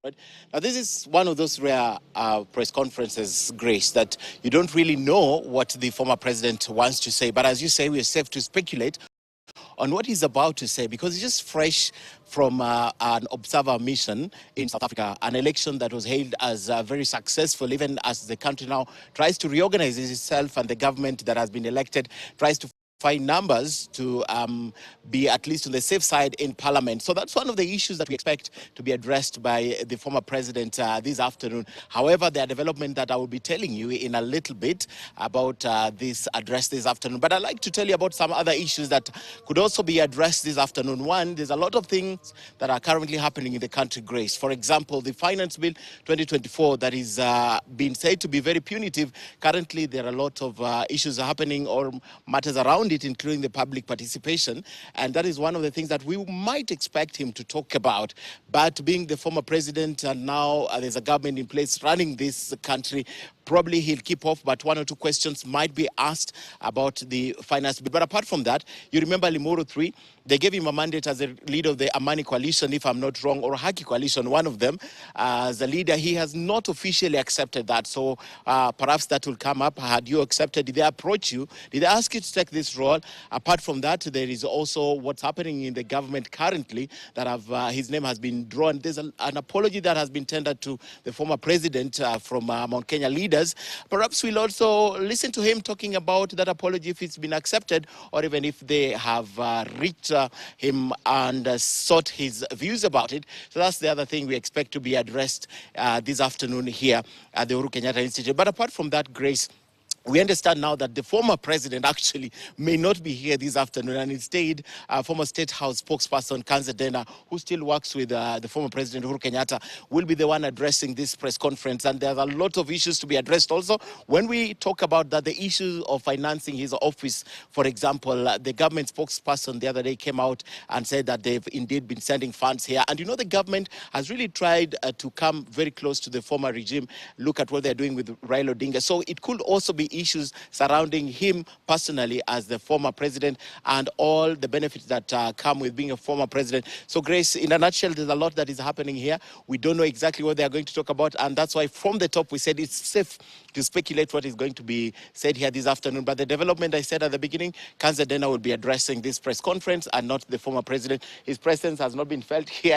Right. Now, this is one of those rare press conferences, Grace, that you don't really know what the former president wants to say. But as you say, we're safe to speculate on what he's about to say because he's just fresh from an observer mission in South Africa, an election that was hailed as very successful, even as the country now tries to reorganize itself and the government that has been elected tries to find numbers to be at least on the safe side in Parliament. So that's one of the issues that we expect to be addressed by the former president this afternoon. However, there are developments that I will be telling you in a little bit about this address this afternoon. But I'd like to tell you about some other issues that could also be addressed this afternoon. One, there's a lot of things that are currently happening in the country, Grace. For example, the Finance Bill 2024 that is being said to be very punitive. Currently, there are a lot of issues happening or matters around it, including the public participation. And that is one of the things that we might expect him to talk about. But being the former president and now there's a government in place running this country, probably he'll keep off, but one or two questions might be asked about the finance bill. But apart from that, you remember Limuru 3, they gave him a mandate as a leader of the Amani coalition, if I'm not wrong, or Haki coalition, one of them. As a leader, he has not officially accepted that. So perhaps that will come up. Had you accepted, did they approach you? Did they ask you to take this role? Apart from that, there is also what's happening in the government currently that his name has been drawn. There's an apology that has been tendered to the former president from Mount Kenya leaders. Perhaps we'll also listen to him talking about that apology, if it's been accepted, or even if they have reached him and sought his views about it. So that's the other thing we expect to be addressed this afternoon here at the Uhuru Kenyatta Institute. But apart from that, Grace, we understand now that the former president actually may not be here this afternoon, and instead, former State House spokesperson Kanze Dena, who still works with the former President Uhuru Kenyatta, will be the one addressing this press conference. And there's a lot of issues to be addressed also. When we talk about that, the issue of financing his office, for example, the government spokesperson the other day came out and said that they've indeed been sending funds here. And you know, the government has really tried to come very close to the former regime, look at what they're doing with Raila Odinga. So it could also be issues surrounding him personally as the former president and all the benefits that come with being a former president. So, Grace, in a nutshell, there's a lot that is happening here. We don't know exactly what they are going to talk about, and that's why from the top we said it's safe to speculate what is going to be said here this afternoon. But the development I said at the beginning, Kanze Dena will be addressing this press conference and not the former president. His presence has not been felt here.